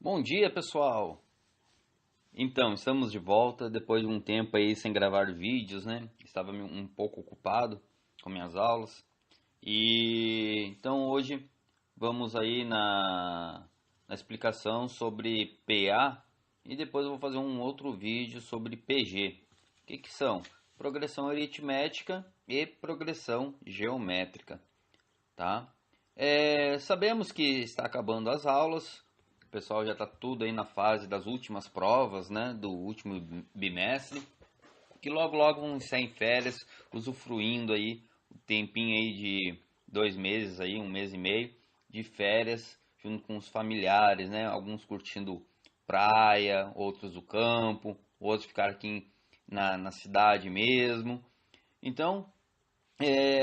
Bom dia, pessoal! Então, estamos de volta depois de um tempo aí sem gravar vídeos, né? Estava um pouco ocupado com minhas aulas. E então hoje vamos aí na explicação sobre PA e depois eu vou fazer um outro vídeo sobre PG. O que são? Progressão aritmética e progressão geométrica, tá? Sabemos que está acabando as aulas. O pessoal já está tudo aí na fase das últimas provas, né, do último bimestre, que logo logo vão estar em férias, usufruindo aí o tempinho aí de 2 meses aí, 1 mês e meio de férias, junto com os familiares, né, alguns curtindo praia, outros o campo, outros ficaram aqui na cidade mesmo. Então,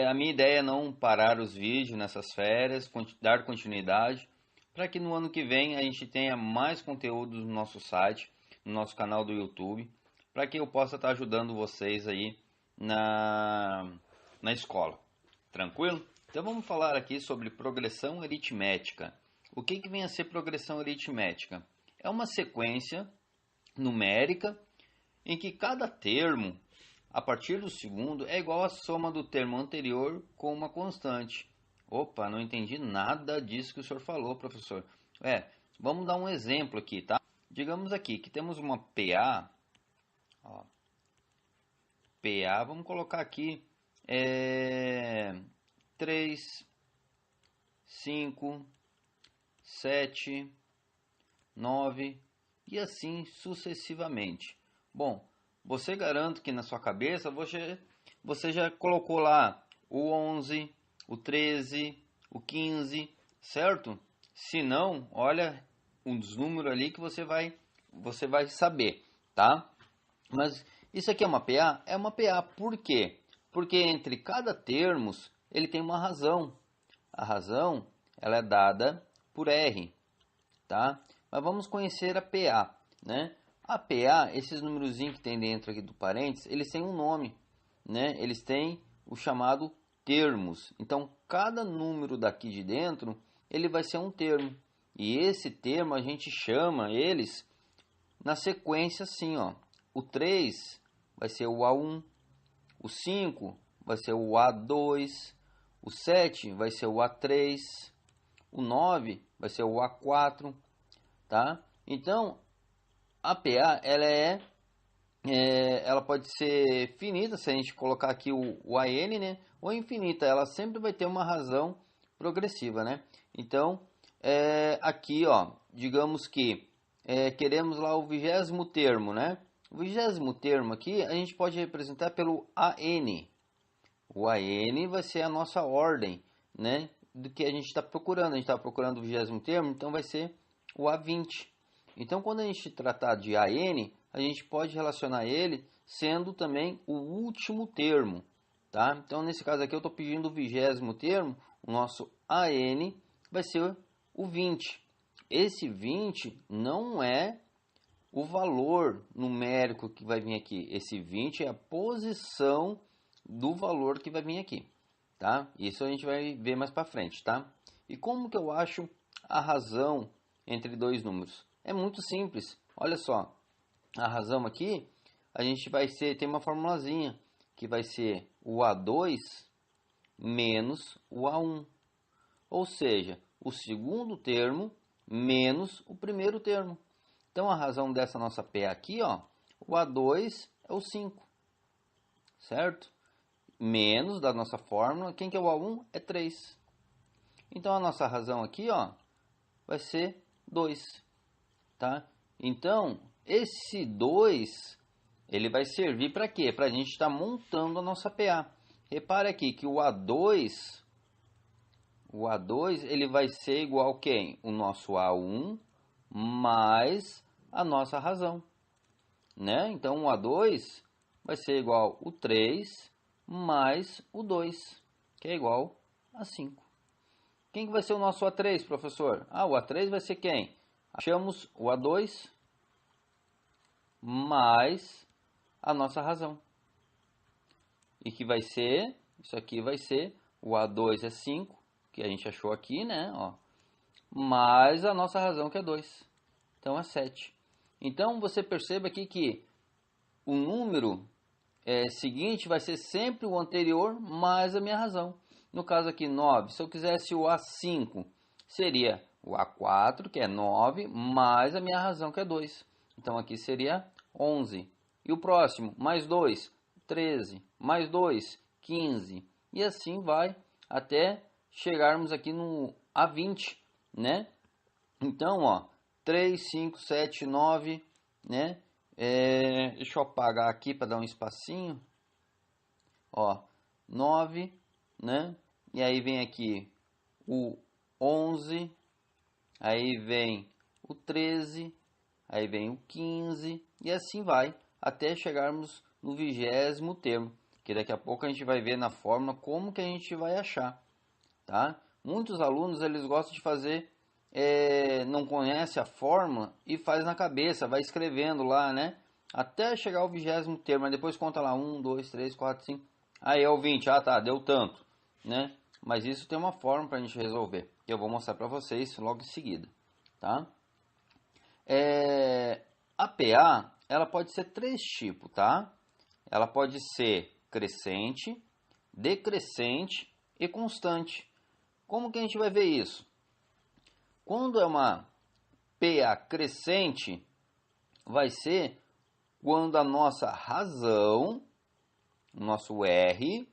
a minha ideia é não parar os vídeos nessas férias, dar continuidade, para que no ano que vem a gente tenha mais conteúdo no nosso site, no nosso canal do YouTube, para que eu possa estar ajudando vocês aí na escola. Tranquilo? Então vamos falar aqui sobre progressão aritmética. O que vem a ser progressão aritmética? É uma sequência numérica em que cada termo, a partir do segundo, é igual à soma do termo anterior com uma constante. Opa, não entendi nada disso que o senhor falou, professor. Vamos dar um exemplo aqui, tá? Digamos aqui que temos uma PA. Ó, PA, vamos colocar aqui 3, 5, 7, 9 e assim sucessivamente. Bom, você garante que na sua cabeça você já colocou lá o 11, o 13, o 15, certo? Se não, olha uns números ali que você vai saber, tá? Mas isso aqui é uma PA? É uma PA. Por quê? Porque entre cada termos ele tem uma razão. A razão ela é dada por R, tá? Mas vamos conhecer a PA, né? A PA, esses numerozinhos que tem dentro aqui do parênteses, eles têm um nome, né? Eles têm o chamado termos. Então, cada número daqui de dentro, ele vai ser um termo. E esse termo a gente chama eles na sequência assim, ó. O 3 vai ser o A1, o 5 vai ser o A2, o 7 vai ser o A3, o 9 vai ser o A4, tá? Então, a PA, ela pode ser finita, se a gente colocar aqui o AN, né? Ou infinita, ela sempre vai ter uma razão progressiva, né? Então, aqui, ó, digamos que queremos lá o 20º termo, né? O 20º termo aqui, a gente pode representar pelo AN. O AN vai ser a nossa ordem, né? Do que a gente está procurando. A gente está procurando o 20º termo, então vai ser o A20. Então, quando a gente tratar de AN, a gente pode relacionar ele sendo também o último termo, tá? Então, nesse caso aqui, eu estou pedindo o 20º termo, o nosso AN vai ser o 20. Esse 20 não é o valor numérico que vai vir aqui. Esse 20 é a posição do valor que vai vir aqui, tá? Isso a gente vai ver mais para frente, tá? E como que eu acho a razão entre dois números? É muito simples. Olha só, a razão aqui, a gente tem uma formulazinha que vai ser o A2 menos o A1. Ou seja, o segundo termo menos o primeiro termo. Então, a razão dessa nossa P aqui, ó, o A2 é o 5, certo? Menos da nossa fórmula, quem que é o A1? É 3. Então, a nossa razão aqui, ó, vai ser 2, tá? Então, esse 2, ele vai servir para quê? Para a gente estar montando a nossa PA. Repare aqui que o A2 ele vai ser igual a quem? O nosso A1 mais a nossa razão, né? Então, o A2 vai ser igual o 3 mais o 2, que é igual a 5. Quem que vai ser o nosso A3, professor? O A3 vai ser quem? Achamos o A2 mais a nossa razão. E que vai ser, isso aqui vai ser, o A2 é 5, que a gente achou aqui, né? Ó, mais a nossa razão, que é 2. Então é 7. Então você perceba aqui que o número seguinte vai ser sempre o anterior mais a minha razão. No caso aqui 9, se eu quisesse o A5, seria o A4, que é 9, mais a minha razão, que é 2. Então aqui seria 11. E o próximo, mais 2, 13, mais 2, 15. E assim vai até chegarmos aqui no A20, né? Então, ó, 3, 5, 7, 9, né? Deixa eu apagar aqui para dar um espacinho. Ó, 9, né? E aí vem aqui o 11, aí vem o 13, aí vem o 15, e assim vai, até chegarmos no 20º termo, que daqui a pouco a gente vai ver na fórmula como que a gente vai achar, tá? Muitos alunos, eles gostam de fazer, não conhece a fórmula e faz na cabeça, vai escrevendo lá, né? Até chegar ao 20º termo, mas depois conta lá 1, 2, 3, 4, 5, aí é o 20, ah tá, deu tanto, né? Mas isso tem uma forma para a gente resolver, que eu vou mostrar para vocês logo em seguida, tá? A PA, ela pode ser 3 tipos, tá? Ela pode ser crescente, decrescente e constante. Como que a gente vai ver isso? Quando é uma PA crescente, vai ser quando a nossa razão, o nosso R,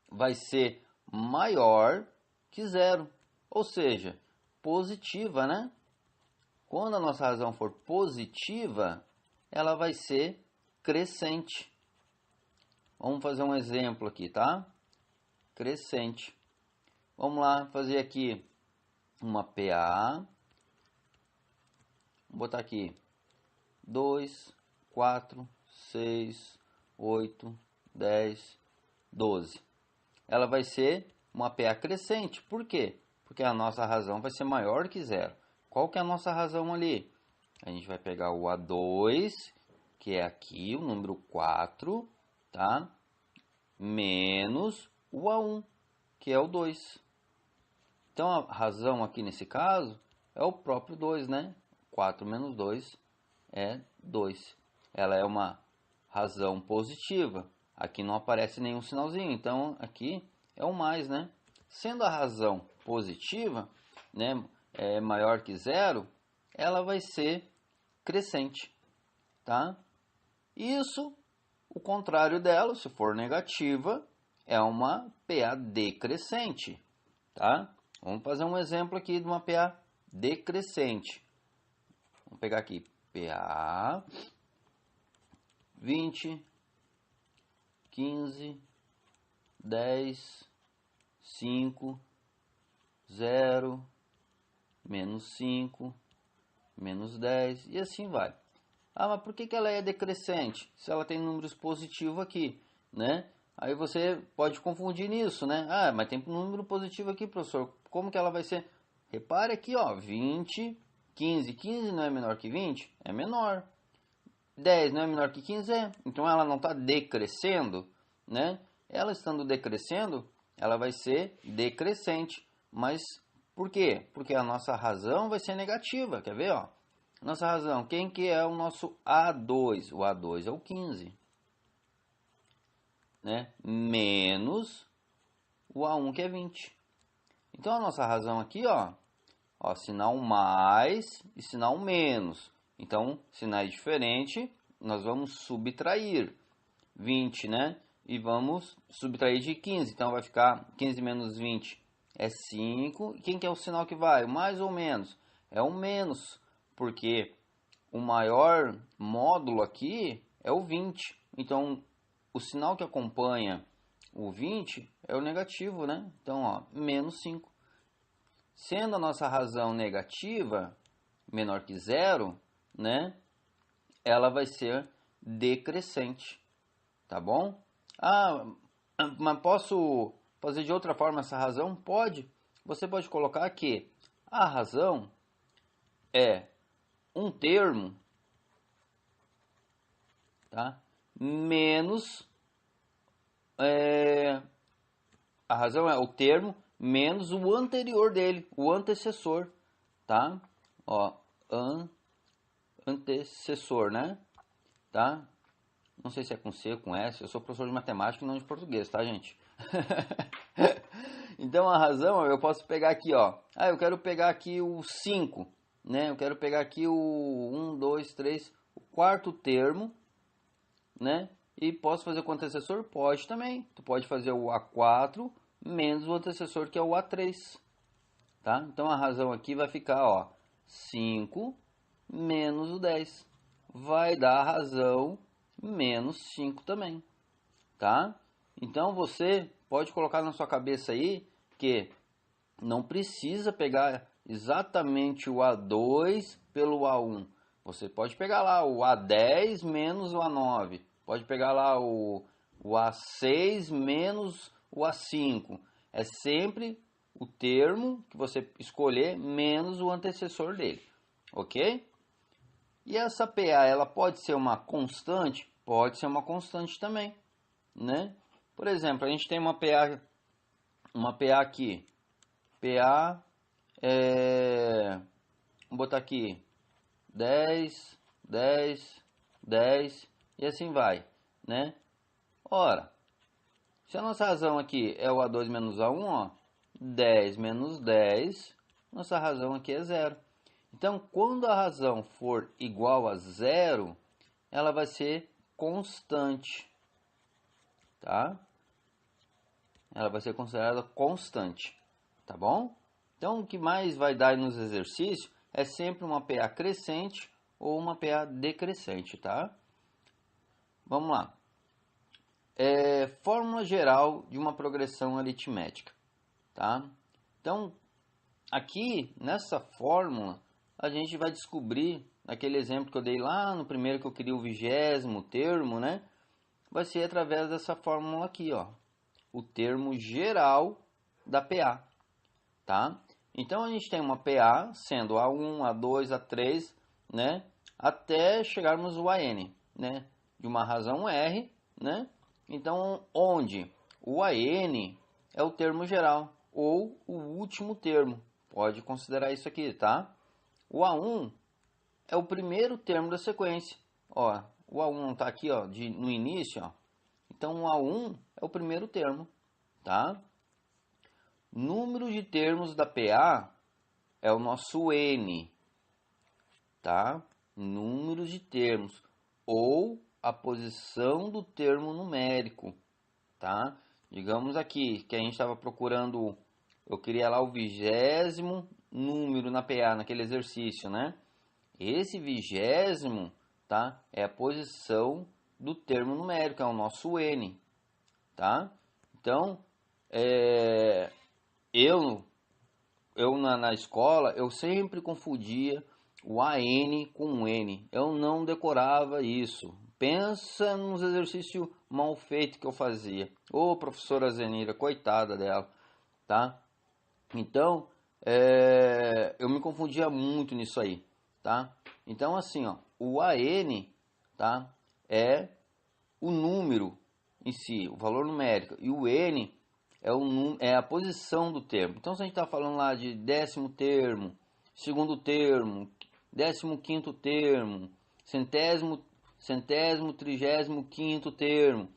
vai ser maior que zero, ou seja, positiva, né? Quando a nossa razão for positiva, ela vai ser crescente. Vamos fazer um exemplo aqui, tá? Crescente. Vamos lá fazer aqui uma PA. Vou botar aqui 2, 4, 6, 8, 10, 12. Ela vai ser uma PA crescente. Por quê? Porque a nossa razão vai ser maior que zero. Qual que é a nossa razão ali? A gente vai pegar o A2, que é aqui, o número 4, tá? Menos o A1, que é o 2. Então, a razão aqui nesse caso é o próprio 2, né? 4 menos 2 é 2. Ela é uma razão positiva. Aqui não aparece nenhum sinalzinho, então aqui é o mais, né? Sendo a razão positiva, né, maior que zero, ela vai ser crescente, tá? Isso, o contrário dela, se for negativa, é uma PA decrescente, tá? Vamos fazer um exemplo aqui de uma PA decrescente. Vamos pegar aqui PA 20, 15, 10, 5, 0, menos 5, menos 10 e assim vai. Ah, mas por que ela é decrescente? Se ela tem números positivos aqui, né? Aí você pode confundir nisso, né? Ah, mas tem um número positivo aqui, professor. Como que ela vai ser? Repare aqui, ó, 20, 15. 15 não é menor que 20? É menor. 10 não é menor que 15? É. Então ela não está decrescendo, né? Ela estando decrescendo, ela vai ser decrescente. Mas por quê? Porque a nossa razão vai ser negativa. Quer ver, ó? Nossa razão, quem que é o nosso A2? O A2 é o 15, né? Menos o A1 que é 20. Então a nossa razão aqui, ó, sinal mais e sinal menos. Então, sinais diferentes, nós vamos subtrair 20, né? E vamos subtrair de 15. Então vai ficar 15 menos 20 é 5. E quem que é o sinal que vai? O mais ou menos? É o menos, porque o maior módulo aqui é o 20. Então, o sinal que acompanha o 20 é o negativo, né? Então, ó, menos 5. Sendo a nossa razão negativa, menor que zero, né? Ela vai ser decrescente, tá bom? Ah, mas posso fazer de outra forma essa razão? Pode. Você pode colocar que a razão é um termo, tá? Menos a razão é o termo menos o anterior dele, o antecessor, tá? Ó, antecessor, né? Tá? Não sei se é com C ou com S, eu sou professor de matemática e não de português, tá, gente? Então a razão, eu posso pegar aqui, ó. Ah, eu quero pegar aqui o 5, né? Eu quero pegar aqui o 1, 2, 3, o quarto termo, né? E posso fazer com o antecessor? Pode também. Tu pode fazer o A4 menos o antecessor, que é o A3, tá? Então a razão aqui vai ficar, ó, 5 menos o 10. Vai dar a razão menos 5 também, tá? Então você pode colocar na sua cabeça aí que não precisa pegar exatamente o A2 pelo A1. Você pode pegar lá o A10 menos o A9. Pode pegar lá o A6 menos o A5. É sempre o termo que você escolher menos o antecessor dele. Ok? E essa PA, ela pode ser uma constante? Pode ser uma constante também, né? Por exemplo, a gente tem uma PA aqui. PA vou botar aqui 10, 10, 10 e assim vai, né? Ora, se a nossa razão aqui é o A2 menos A1, ó, 10 menos 10, nossa razão aqui é zero. Então, quando a razão for igual a zero, ela vai ser constante, tá? Ela vai ser considerada constante, tá bom? Então, o que mais vai dar nos exercícios é sempre uma PA crescente ou uma PA decrescente, tá? Vamos lá. Fórmula geral de uma progressão aritmética, tá? Então, aqui nessa fórmula, a gente vai descobrir, naquele exemplo que eu dei lá no primeiro que eu queria o 20º termo, né? Vai ser através dessa fórmula aqui, ó. O termo geral da PA, tá? Então a gente tem uma PA sendo A1, A2, A3, né? Até chegarmos ao AN, né? De uma razão R, né? Então, onde o AN é o termo geral ou o último termo. Pode considerar isso aqui, tá? O A1 é o primeiro termo da sequência. Ó, o A1 não está aqui, ó, no início, ó. Então, o A1 é o primeiro termo, tá? Número de termos da PA é o nosso N, tá? Número de termos ou a posição do termo numérico, tá? Digamos aqui que a gente estava procurando, eu queria lá o 20º número na PA, naquele exercício, né? Esse 20º, tá? É a posição do termo numérico, é o nosso N, tá? Então, eu na escola, eu sempre confundia o AN com o N. Eu não decorava isso. Pensa nos exercícios mal feitos que eu fazia. Ô, professora Zenira, coitada dela, tá? Então, eu me confundia muito nisso aí, tá? Então, assim, ó, o AN, tá? É o número em si, o valor numérico. E o N é a posição do termo. Então, se a gente está falando lá de 10º termo, segundo termo, 15º termo, centésimo, 35º termo.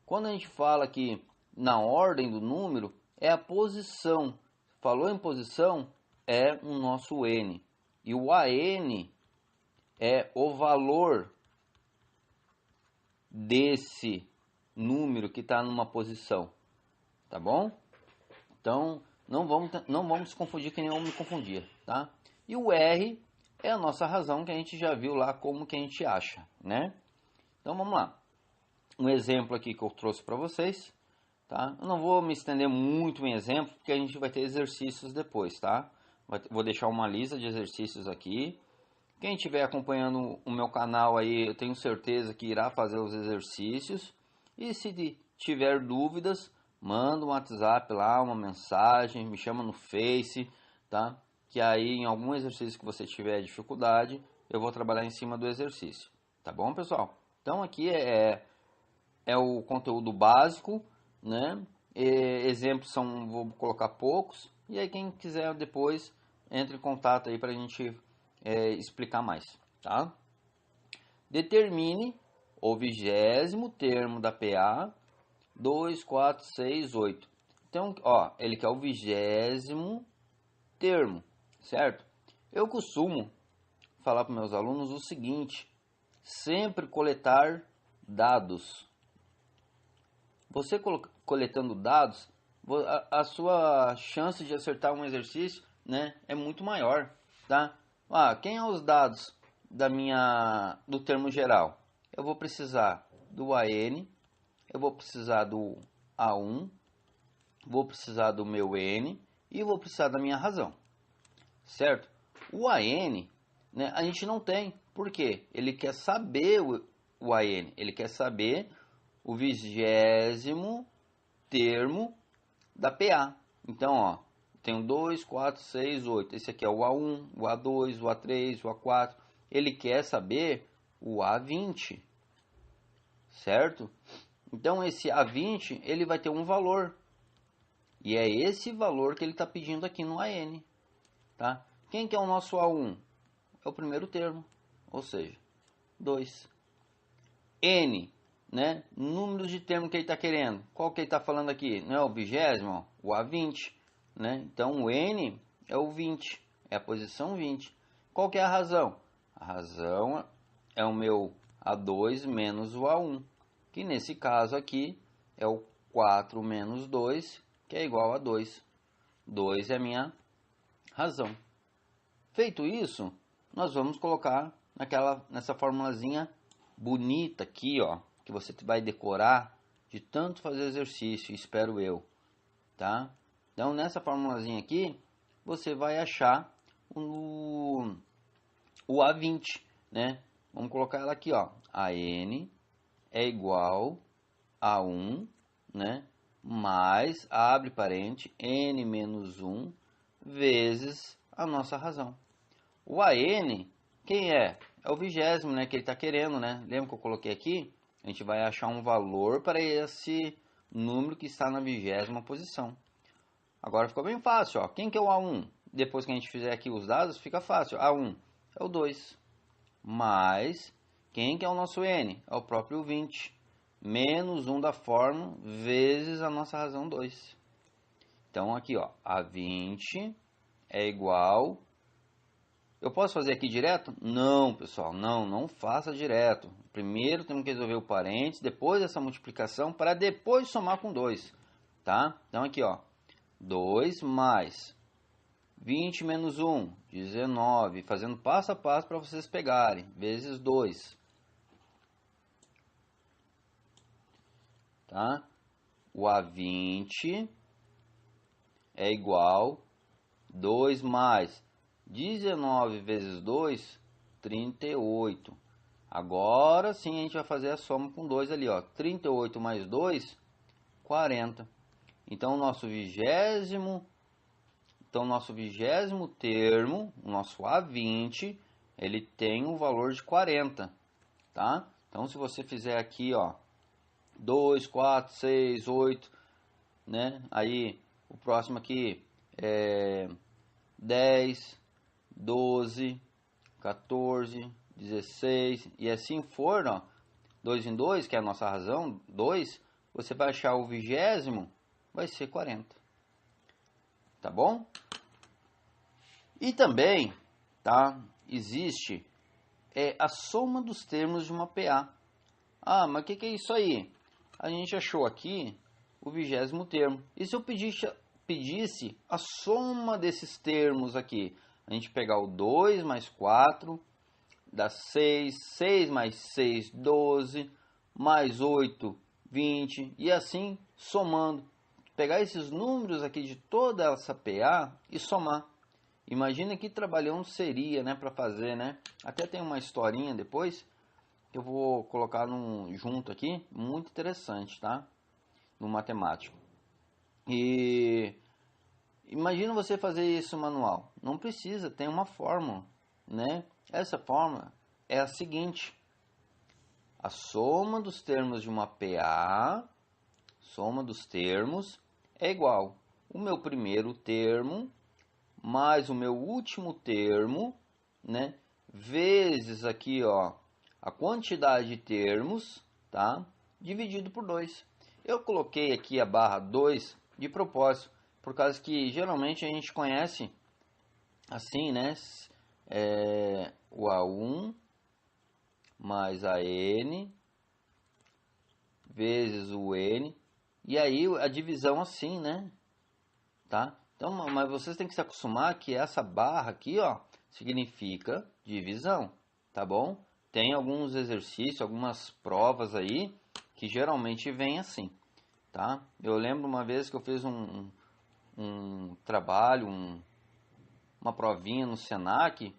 Quando a gente fala que na ordem do número, é a posição. Falou em posição, é o nosso N. E o AN é o valor desse número que está numa posição. Tá bom? Então, não vamos confundir que nem eu me confundia, tá? E o R é a nossa razão que a gente já viu lá como que a gente acha, né? Então, vamos lá. Um exemplo aqui que eu trouxe para vocês, tá? Eu não vou me estender muito em exemplo, porque a gente vai ter exercícios depois, tá? Vou deixar uma lista de exercícios aqui. Quem estiver acompanhando o meu canal aí, eu tenho certeza que irá fazer os exercícios. E se tiver dúvidas, manda um WhatsApp lá, uma mensagem, me chama no Face, tá? Que aí em algum exercício que você tiver dificuldade, eu vou trabalhar em cima do exercício. Tá bom, pessoal? Então aqui é o conteúdo básico, né? Exemplos vou colocar poucos. E aí quem quiser depois, entre em contato aí para a gente explicar mais. tá? Determine o 20º termo da PA 2, 4, 6, 8. Então, ó, ele quer o 20º termo, certo? Eu costumo falar para meus alunos o seguinte: sempre coletar dados. Você coletando dados, a sua chance de acertar um exercício, né, é muito maior, tá? Quem é os dados do termo geral? Eu vou precisar do AN, eu vou precisar do A1, vou precisar do meu N e vou precisar da minha razão, certo? O AN, né, a gente não tem. Por quê? Ele quer saber o AN, ele quer saber o 20º termo da PA. Então, ó, tenho 2, 4, 6, 8. Esse aqui é o A1, o A2, o A3, o A4. Ele quer saber o A20, certo? Então, esse A20, ele vai ter um valor. E é esse valor que ele está pedindo aqui no AN, tá? Quem que é o nosso A1? É o primeiro termo, ou seja, 2. N, né? Números de termo que ele está querendo. Qual que ele está falando aqui? Não é o 20º? O A20, né? Então, o N é o 20, é a posição 20. Qual que é a razão? A razão é o meu A2 menos o A1, que nesse caso aqui é o 4 menos 2, que é igual a 2. 2 é a minha razão. Feito isso, nós vamos colocar nessa formulazinha bonita aqui, ó, que você vai decorar de tanto fazer exercício, espero eu, tá? Então, nessa formulazinha aqui, você vai achar o A20, né? Vamos colocar ela aqui, ó. AN é igual a 1, né? Mais, abre parente, N menos 1, vezes a nossa razão. O AN, quem é? É o 20º, né, que ele está querendo, né? Lembra que eu coloquei aqui? A gente vai achar um valor para esse número que está na 20ª posição. Agora ficou bem fácil, ó. Quem que é o A1? Depois que a gente fizer aqui os dados, fica fácil. A1 é o 2. Mais, quem que é o nosso N? É o próprio 20. Menos 1 da fórmula, vezes a nossa razão 2. Então aqui, ó, A20 é igual... Eu posso fazer aqui direto? Não, pessoal, não faça direto. Primeiro temos que resolver o parênteses, depois essa multiplicação, para depois somar com 2, tá? Então aqui, ó, 2 mais 20 menos 1, 19, fazendo passo a passo para vocês pegarem, vezes 2, tá? O A20 é igual 2 mais 19 vezes 2, 38. Agora sim a gente vai fazer a soma com 2 ali, ó. 38 mais 2, 40. Então, nosso 20º termo, o nosso A20, ele tem um valor de 40, tá? Então, se você fizer aqui, ó, 2, 4, 6, 8, né? Aí, o próximo aqui é 10, 12, 14, 16 e assim for, ó, 2 em 2, que é a nossa razão, 2, você vai achar o 20º, vai ser 40. Tá bom? E também, tá, existe a soma dos termos de uma PA. Ah, mas o que é isso aí? A gente achou aqui o 20º termo. E se eu pedisse a soma desses termos aqui? A gente pegar o 2 mais 4, dá 6, 6 mais 6, 12, mais 8, 20, e assim somando. Pegar esses números aqui de toda essa PA e somar. Imagina que trabalhão seria, né, para fazer, né? Até tem uma historinha depois que eu vou colocar junto aqui, muito interessante, tá? No matemático. E imagina você fazer isso manual. Não precisa, tem uma fórmula, né? Essa fórmula é a seguinte: a soma dos termos de uma PA, soma dos termos, é igual o meu primeiro termo mais o meu último termo, né? vezes aqui, ó, a quantidade de termos, tá? Dividido por 2. Eu coloquei aqui a barra 2 de propósito, por causa que geralmente a gente conhece assim, né? O A1 mais a N vezes o N, e aí a divisão assim, né? Tá? Então, mas vocês têm que se acostumar que essa barra aqui, ó, significa divisão, tá bom? Tem alguns exercícios, algumas provas aí que geralmente vem assim, tá? Eu lembro uma vez que eu fiz um trabalho, uma provinha no Senac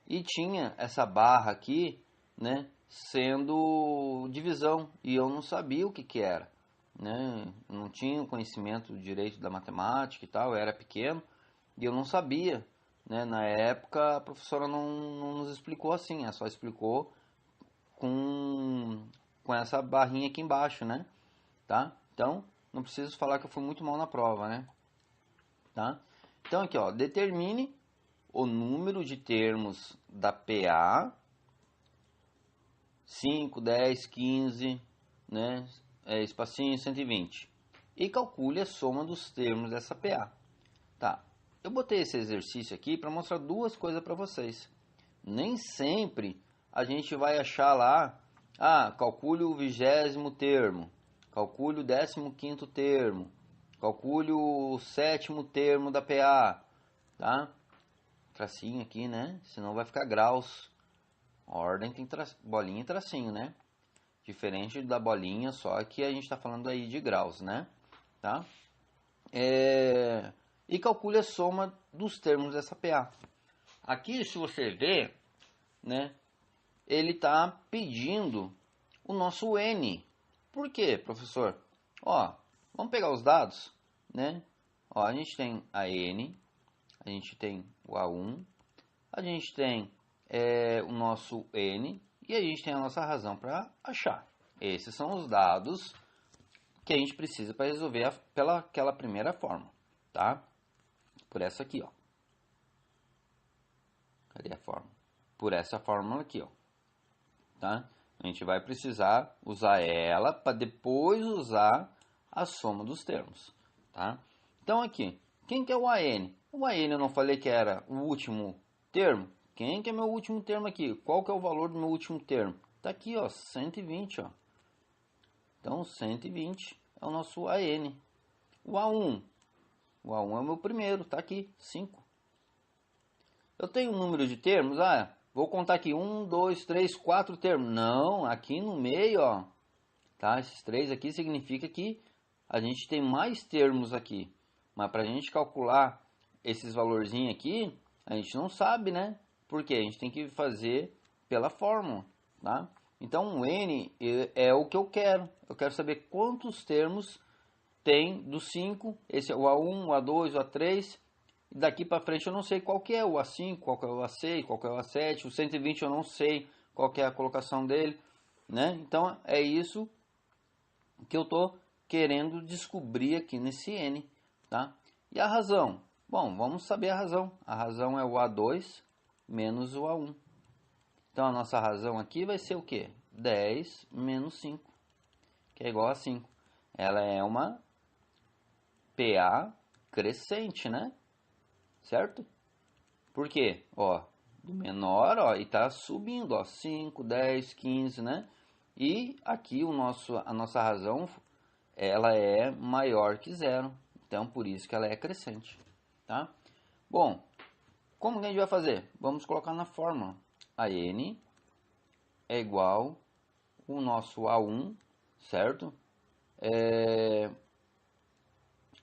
e tinha essa barra aqui, né, sendo divisão, e eu não sabia o que que era, né? Eu não tinha conhecimento direito da matemática e tal, eu era pequeno e eu não sabia, né? Na época a professora não nos explicou assim, ela só explicou com essa barrinha aqui embaixo, né? Tá? Então, não preciso falar que eu fui muito mal na prova, né? Tá? Então aqui, ó, determine o número de termos da PA, 5, 10, 15, né? Espacinho 120. E calcule a soma dos termos dessa PA. Tá? Eu botei esse exercício aqui para mostrar duas coisas para vocês. Nem sempre a gente vai achar lá, calcule o 20º termo, calcule o 15º termo, calcule o 7º termo da PA, tá? Tracinho aqui, né? Senão vai ficar graus. Ordem tem bolinha e tracinho, né? Diferente da bolinha, só que a gente está falando aí de graus, né? Tá? E calcule a soma dos termos dessa PA. Aqui, se você ver, né? Ele está pedindo o nosso N. Por quê, professor? Ó, vamos pegar os dados, né? Ó, a gente tem a N, a gente tem o A1, a gente tem o nosso N e a gente tem a nossa razão para achar. Esses são os dados que a gente precisa para resolver pela aquela primeira forma, tá? Por essa aqui, ó. Cadê a forma? Por essa fórmula aqui, ó. Tá? A gente vai precisar usar ela para depois usar a soma dos termos, tá? Então aqui, quem que é o AN? O AN eu não falei que era o último termo? Quem que é meu último termo aqui? Qual que é o valor do meu último termo? Tá aqui, ó, 120, ó. Então 120 é o nosso AN. O A1 é o meu primeiro, tá aqui, 5. Eu tenho um número de termos, vou contar aqui 1, 2, 3, 4 termos. Não, aqui no meio, ó, tá? Esses 3 aqui significa que a gente tem mais termos aqui. Mas para a gente calcular esses valorzinhos aqui, a gente não sabe, né? Porque a gente tem que fazer pela fórmula, tá? Então o N é o que eu quero. Eu quero saber quantos termos tem dos 5. Esse é o A1, o A2, o A3. Daqui para frente eu não sei qual que é o A5, qual que é o A6, qual que é o A7. O 120 eu não sei qual que é a colocação dele, né? Então é isso que eu estou querendo descobrir aqui nesse N, tá? E a razão? Bom, vamos saber a razão. A razão é o A2 menos o A1. Então a nossa razão aqui vai ser o quê? 10 menos 5, que é igual a 5. Ela é uma PA crescente, né? Certo? Por quê? Ó, do menor, ó, e tá subindo, ó, 5, 10, 15, né? E aqui a nossa razão, ela é maior que zero. Então, por isso que ela é crescente, tá? Bom, como que a gente vai fazer? Vamos colocar na fórmula. A N é igual o nosso A1, certo?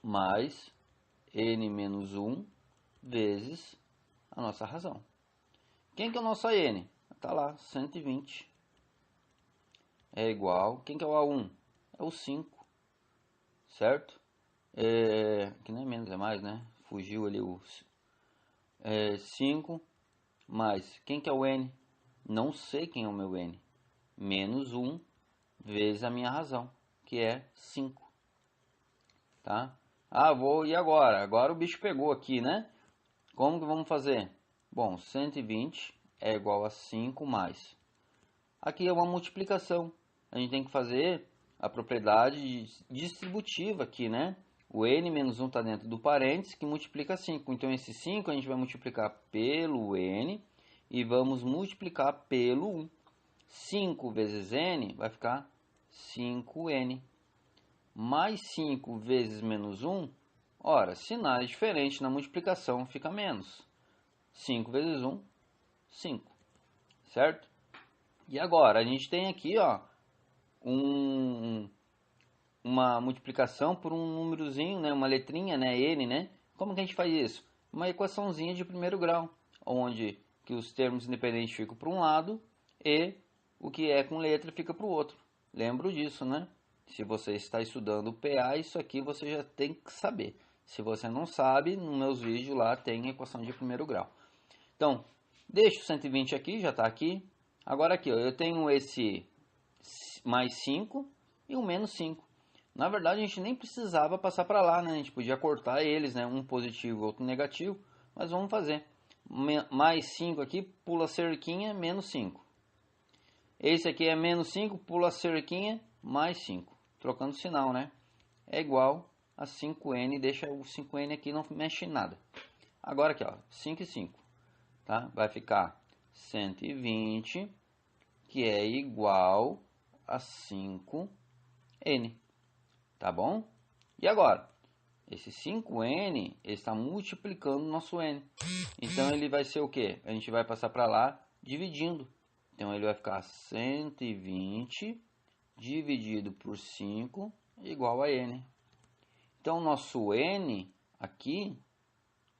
Mais N menos 1 vezes a nossa razão. Quem que é o nosso AN? Está lá, 120. É igual. Quem que é o A1? É o 5. Certo? Que não é menos, é mais, né? Fugiu ali o 5 mais. Quem que é o N? Não sei quem é o meu N. Menos 1 vezes a minha razão, que é 5. Tá? E agora? Agora o bicho pegou aqui, né? Como que vamos fazer? Bom, 120 é igual a 5 mais. Aqui é uma multiplicação. A gente tem que fazer a propriedade distributiva aqui, né? O n menos 1 está dentro do parênteses, que multiplica 5. Então, esse 5 a gente vai multiplicar pelo n e vamos multiplicar pelo 1. 5 vezes n vai ficar 5n. Mais 5 vezes menos 1, ora, sinais diferentes na multiplicação fica menos. 5 vezes 1, 5. Certo? E agora, a gente tem aqui, ó, uma multiplicação por um númerozinho, né, uma letrinha, né, n, né? Como que a gente faz isso? Uma equaçãozinha de primeiro grau, onde que os termos independentes ficam para um lado e o que é com letra fica para o outro. Lembro disso, né? Se você está estudando o PA, isso aqui você já tem que saber. Se você não sabe, nos meus vídeos lá tem equação de primeiro grau. Então, deixo o 120 aqui, já está aqui. Agora aqui, ó, eu tenho esse mais 5 e o menos 5. Na verdade, a gente nem precisava passar para lá, né? A gente podia cortar eles, né? Um positivo e outro negativo. Mas vamos fazer. Mais 5 aqui, pula a cerquinha, menos 5. Esse aqui é menos 5, pula a cerquinha, mais 5. Trocando sinal, né? É igual a 5n, deixa o 5n aqui, não mexe em nada. Agora aqui, ó, 5 e 5. Tá? Vai ficar 120, que é igual a 5n. Tá bom? E agora? Esse 5n está multiplicando o nosso n. Então, ele vai ser o quê? A gente vai passar para lá dividindo. Então, ele vai ficar 120 dividido por 5 igual a n. Então, o nosso n aqui,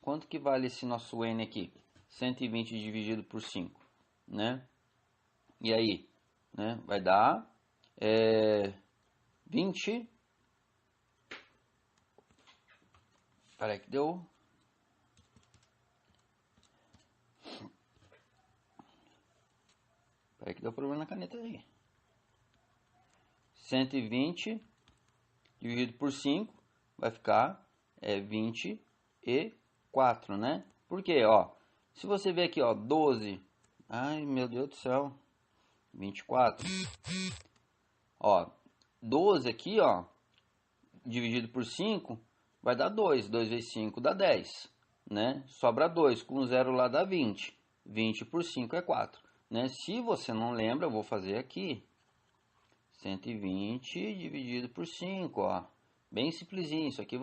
quanto que vale esse nosso n aqui? 120 dividido por 5, né? E aí, né? Vai dar 20. Peraí que deu. Peraí que deu problema na caneta aí. 120 dividido por 5 vai ficar 24, né? Por quê? Ó, se você ver aqui, ó, 12. Ai, meu Deus do céu. 24. Ó, 12 aqui, ó, dividido por 5 vai dar 2. 2 vezes 5 dá 10, né? Sobra 2, com 0 lá dá 20. 20 por 5 é 4, né? Se você não lembra, eu vou fazer aqui. 120 dividido por 5, ó. Bem simplesinho, isso aqui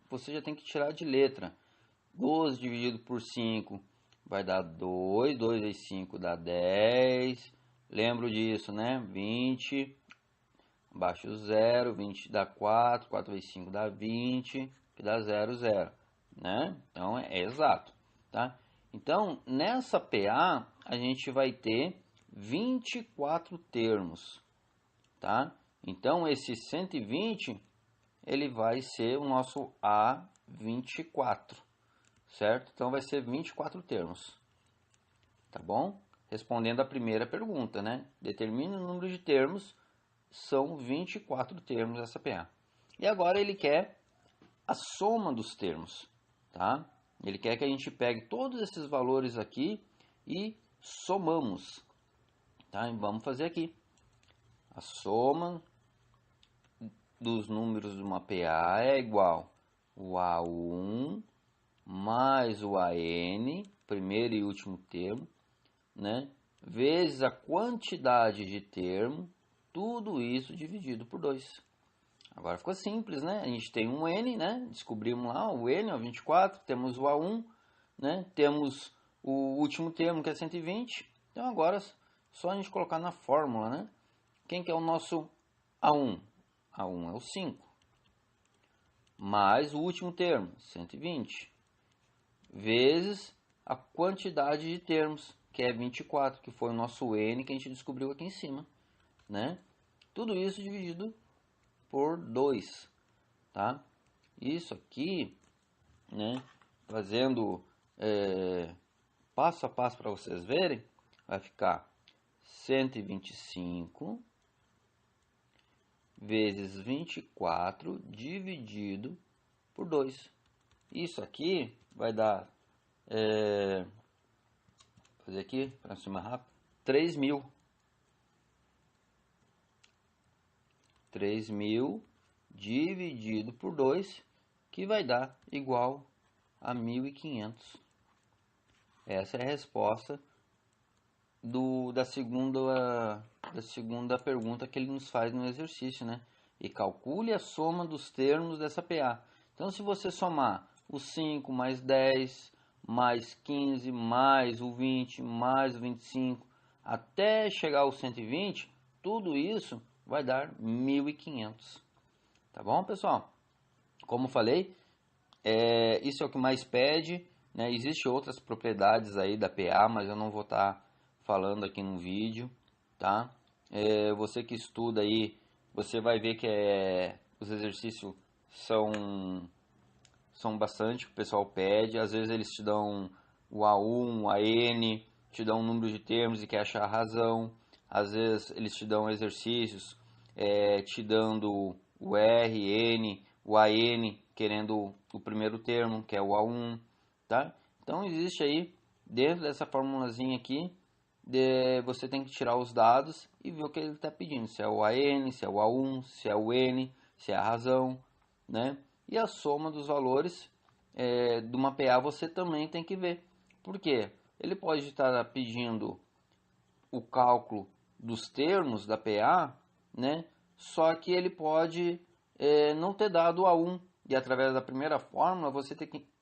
você já tem que tirar de letra. 12 dividido por 5 vai dar 2, 2 vezes 5 dá 10. Lembro disso, né? 20, abaixo o 0, 20 dá 4, 4 vezes 5 dá 20, que dá 0, 0, né? Então, é exato, tá? Então, nessa PA, a gente vai ter 24 termos, tá? Então, esse 120, ele vai ser o nosso A24, certo? Então, vai ser 24 termos, tá bom? Respondendo a primeira pergunta, né? Determine o número de termos, são 24 termos essa PA. E agora ele quer a soma dos termos, tá? Ele quer que a gente pegue todos esses valores aqui e somamos, tá? E vamos fazer aqui. A soma dos números de uma PA é igual o A1 mais o AN, primeiro e último termo, né? Vezes a quantidade de termo, tudo isso dividido por 2. Agora ficou simples, né? A gente tem um n, né? Descobrimos lá o n, ó, 24, temos o A1, né? Temos o último termo que é 120. Então agora só a gente colocar na fórmula, né? Quem que é o nosso A1? A1 é o 5. Mais o último termo, 120. Vezes a quantidade de termos, que é 24, que foi o nosso n que a gente descobriu aqui em cima, né? Tudo isso dividido por 2, tá? Isso aqui, né? Fazendo passo a passo para vocês verem, vai ficar 125 vezes 24 dividido por 2. Isso aqui vai dar... fazer aqui para cima rápido. 3.000. 3.000 dividido por 2, que vai dar igual a 1.500. Essa é a resposta da segunda pergunta que ele nos faz no exercício, né? E calcule a soma dos termos dessa PA. Então, se você somar o 5 mais 10, mais 15, mais o 20, mais o 25, até chegar ao 120, tudo isso vai dar 1.500. Tá bom, pessoal? Como falei, isso é o que mais pede, né? Existem outras propriedades aí da PA, mas eu não vou estar falando aqui no vídeo, tá? Você que estuda aí, você vai ver que os exercícios são bastante que o pessoal pede. Às vezes eles te dão o A1, o AN, te dão um número de termos e quer achar a razão. Às vezes eles te dão exercícios te dando o R, N, o AN, querendo o primeiro termo, que é o A1, tá? Então existe aí, dentro dessa formulazinha aqui, você tem que tirar os dados e ver o que ele está pedindo, se é o AN, se é o A1, se é o N, se é a razão, né? E a soma dos valores de uma PA você também tem que ver. Por quê? Ele pode estar pedindo o cálculo dos termos da PA, né? Só que ele pode não ter dado A1. E através da primeira fórmula você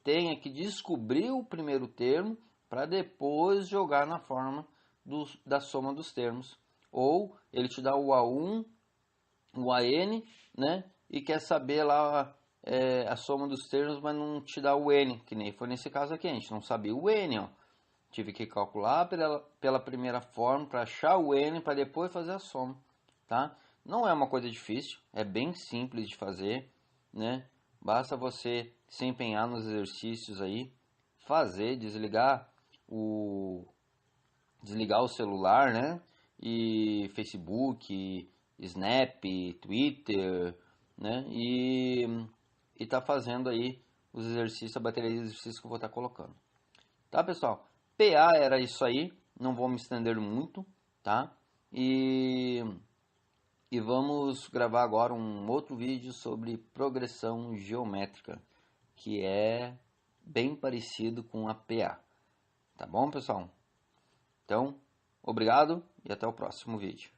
tenha que descobrir o primeiro termo para depois jogar na forma da soma dos termos. Ou ele te dá o A1, o AN, né? E quer saber lá a soma dos termos, mas não te dá o N, que nem foi nesse caso aqui. A gente não sabia o N, ó. Tive que calcular pela primeira forma para achar o N para depois fazer a soma, tá? Não é uma coisa difícil, é bem simples de fazer, né? Basta você se empenhar nos exercícios aí, fazer, desligar o celular, né? E Facebook, Snap, Twitter, né? E tá fazendo aí os exercícios, a bateria de exercícios que eu vou estar colocando. Tá, pessoal? PA era isso aí, não vou me estender muito, tá? E vamos gravar agora um outro vídeo sobre progressão geométrica, que é bem parecido com a PA. Tá bom, pessoal? Então, obrigado e até o próximo vídeo.